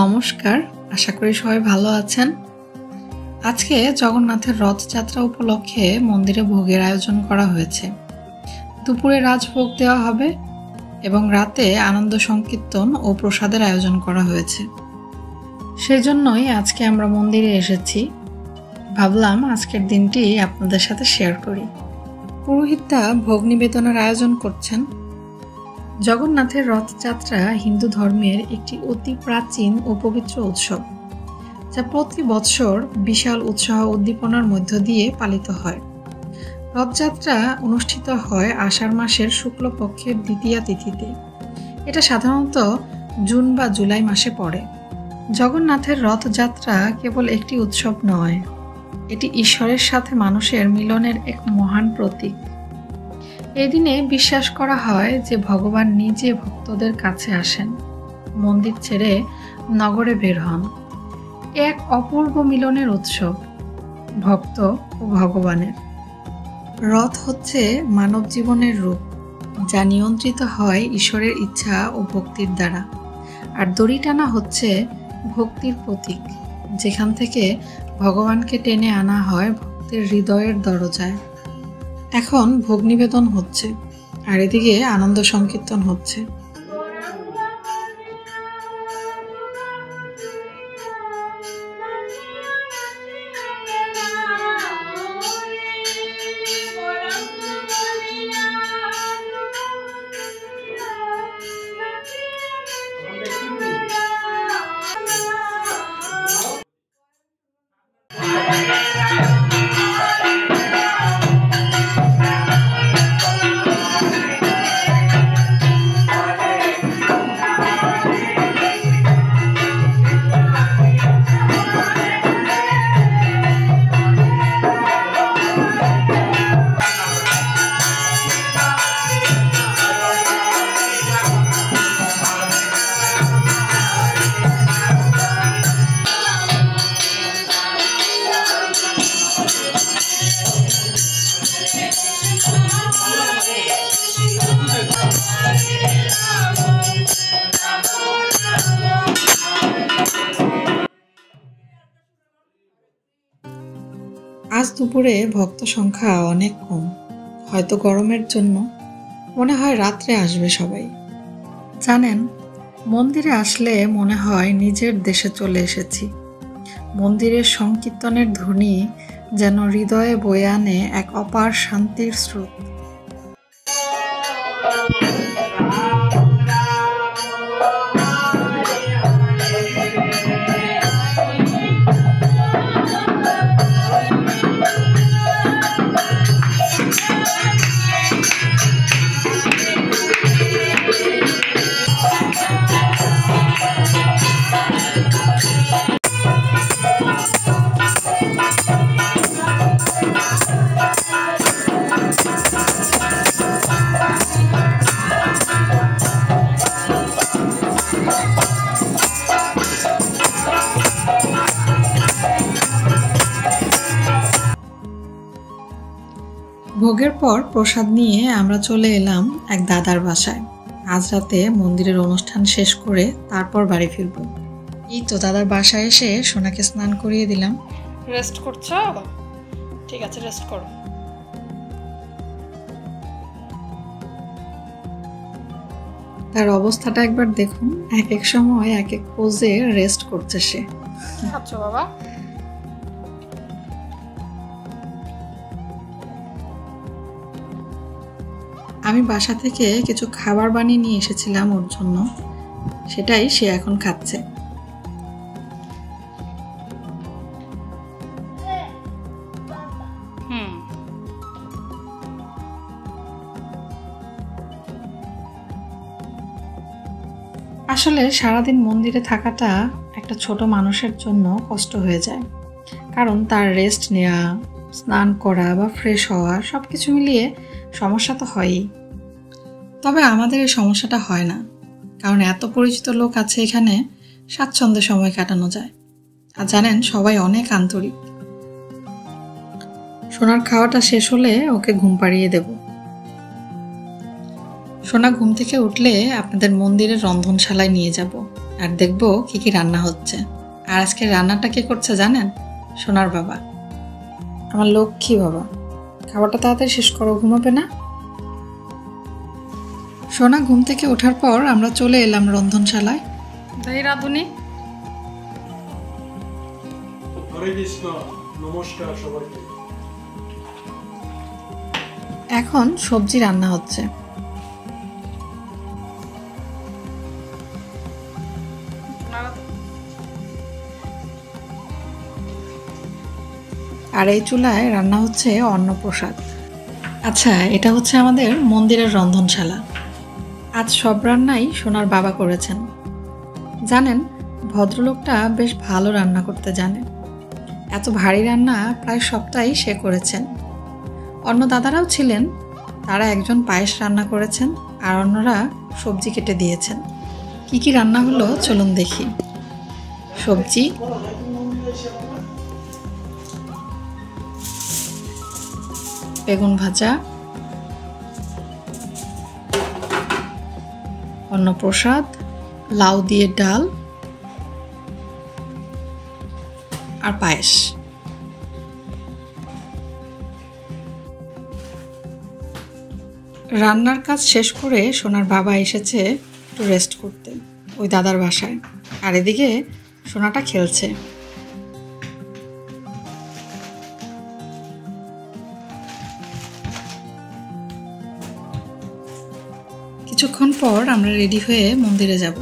নমস্কার, আশা করি সবাই ভালো আছেন। আজকে জগন্নাথের রথযাত্রা উপলক্ষে মন্দিরে ভোগের আয়োজন করা হয়েছে। দুপুরে রাজভোগ দেওয়া হবে এবং রাতে আনন্দ সংকীর্তন ও প্রসাদের আয়োজন করা হয়েছে। সেজন্যই আজকে আমরা মন্দিরে এসেছি। ভাবলাম আজকের দিনটি আপনাদের সাথে শেয়ার করি। পুরোহিতরা ভোগ নিবেদনের আয়োজন করছেন। জগন্নাথের রথযাত্রা হিন্দু ধর্মের একটি অতি প্রাচীন ও পবিত্র উৎসব, যা প্রতি বৎসর বিশাল উৎসাহ উদ্দীপনার মধ্য দিয়ে পালিত হয়। রথযাত্রা অনুষ্ঠিত হয় আষাঢ় মাসের শুক্লপক্ষের দ্বিতীয়া তিথিতে। এটা সাধারণত জুন বা জুলাই মাসে পড়ে। জগন্নাথের রথযাত্রা কেবল একটি উৎসব নয়, এটি ঈশ্বরের সাথে মানুষের মিলনের এক মহান প্রতীক। এই দিনে বিশ্বাস করা হয় যে ভগবান নিজে ভক্তদের কাছে আসেন, মন্দির ছেড়ে নগরে বের হন। এক অপূর্ব মিলনের উৎসব ভক্ত ও ভগবানের। রথ হচ্ছে মানব জীবনের রূপ, যা নিয়ন্ত্রিত হয় ঈশ্বরের ইচ্ছা ও ভক্তির দ্বারা। আর দড়ি টানা হচ্ছে ভক্তির প্রতীক, যেখান থেকে ভগবানকে টেনে আনা হয় ভক্তের হৃদয়ের দরজায়। এখন ভোগ নিবেদন হচ্ছে আর এদিকে আনন্দ সংকীর্তন হচ্ছে। আজ দুপুরে ভক্ত সংখ্যা অনেক কম, হয়তো গরমের জন্য। মনে হয় রাত্রে আসবে সবাই। জানেন, মন্দিরে আসলে মনে হয় নিজের দেশে চলে এসেছি। মন্দিরের সংকীর্তনের ধ্বনি যেন হৃদয়ে বয়ে আনে এক অপার শান্তির স্রোত। ভোগের পর প্রসাদ নিয়ে আমরা চলে এলাম এক দাদার বাসায়। আজ রাতে মন্দিরের অনুষ্ঠান শেষ করে তারপর বাড়ি ফিরব। এই তো দাদার বাসায় এসে সোনাকে স্নান করিয়ে দিলাম। রেস্ট করছো? ঠিক আছে, রেস্ট করো। তার অবস্থাটা একবার দেখুন, এক এক সময় এক এক পোজে রেস্ট করছে সে। খাচ্ছো বাবা? আমি বাসা থেকে কিছু খাবার বানিয়ে নিয়ে এসেছিলাম ওর জন্য, সেটাই সে এখন খাচ্ছে। আসলে সারাদিন মন্দিরে থাকাটা একটা ছোট মানুষের জন্য কষ্ট হয়ে যায়, কারণ তার রেস্ট নেওয়া, স্নান করা বা ফ্রেশ হওয়া সবকিছু মিলিয়ে সমস্যা তো হয়ই। তবে আমাদের এই সমস্যাটা হয় না, কারণ এত পরিচিত লোক আছে এখানে, স্বাচ্ছন্দ্যে সময় কাটানো যায়। আর জানেন, সবাই অনেক আন্তরিক। সোনার খাওয়াটা শেষ হলে ওকে ঘুম পাড়িয়ে দেব। সোনা ঘুম থেকে উঠলে আপনাদের মন্দিরের রন্ধনশালায় নিয়ে যাব। আর দেখবো কি কি রান্না হচ্ছে। আর আজকে রান্নাটা কে করছে জানেন? সোনার বাবা, আমার লক্ষ্মী বাবা। খাবারটা তাড়াতাড়ি শেষ করো, ঘুমাবে না? সোনা ঘুম থেকে ওঠার পর আমরা চলে এলাম রন্ধনশালায়। দই রাঁধুনি। হরে কৃষ্ণ, নমস্কার সবাইকে। এখন সবজি রান্না হচ্ছে। আর এই চুলায় রান্না হচ্ছে অন্নপ্রসাদ। আচ্ছা, এটা হচ্ছে আমাদের মন্দিরের রন্ধনশালা। আজ সব রান্নাই সোনার বাবা করেছেন। জানেন, ভদ্রলোকটা বেশ ভালো রান্না করতে জানে। এত ভারী রান্না প্রায় সবটাই সে করেছেন। অন্য দাদারাও ছিলেন, তারা একজন পায়েস রান্না করেছেন আর অন্যরা সবজি কেটে দিয়েছেন। কি কি রান্না হলো চলুন দেখি। সবজি, বেগুন ভাজা, অন্নপ্রসাদ, লাউ দিয়ে ডাল আর পায়েস। রান্নার কাজ শেষ করে সোনার বাবা এসেছে একটু রেস্ট করতে ওই দাদার বাসায়। আর এদিকে সোনাটা খেলছে। কিছুক্ষণ পর আমরা রেডি হয়ে মন্দিরে যাব।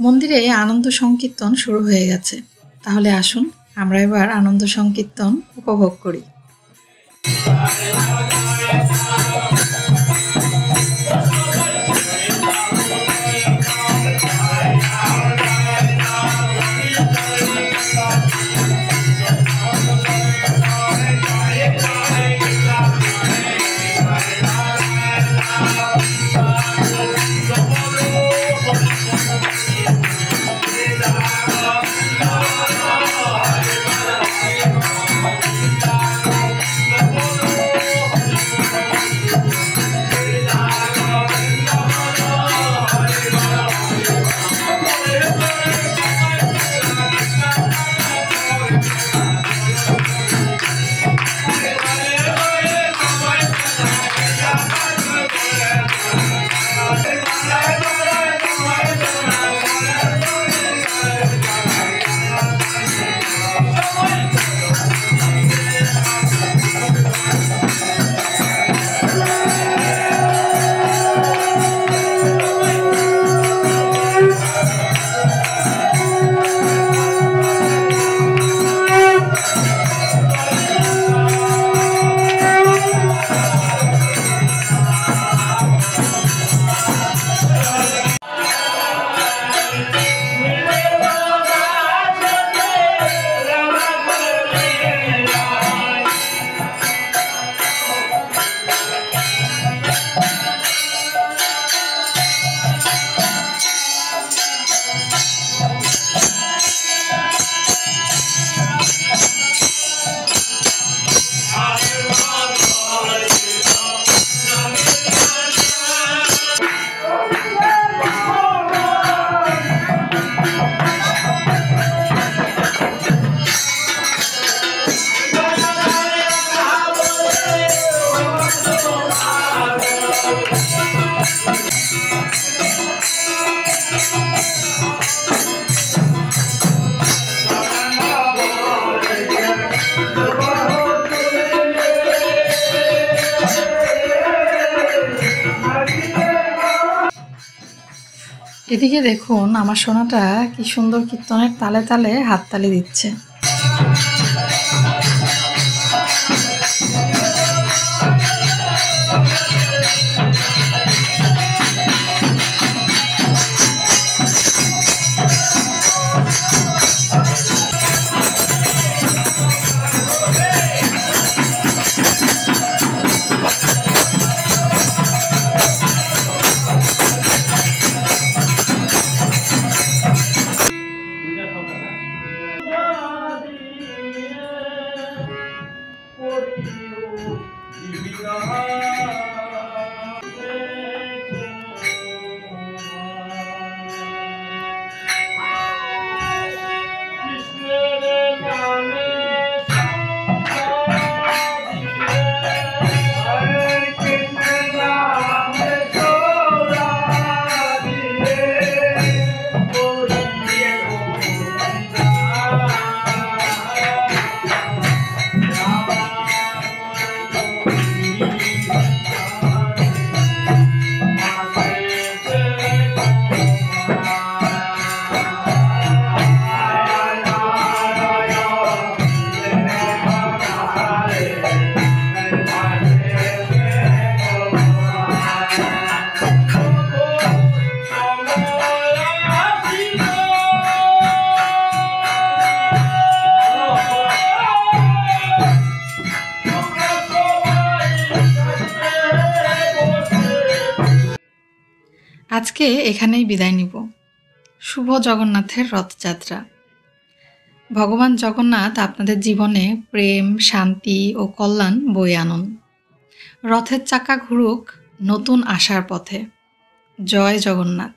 মন্দিরে আনন্দ সংকীর্তন শুরু হয়ে গেছে। তাহলে আসুন আমরা এবার আনন্দ সংকীর্তন উপভোগ করি। এদিকে দেখুন আমার সোনাটা কি সুন্দর কীর্তনের তালে তালে হাততালি দিচ্ছে। আজকে এখানেই বিদায় নিব। শুভ জগন্নাথের রথযাত্রা। ভগবান জগন্নাথ আপনাদের জীবনে প্রেম, শান্তি ও কল্যাণ বয়ে আনুন। রথের চাকা ঘুরুক নতুন আশার পথে। জয় জগন্নাথ।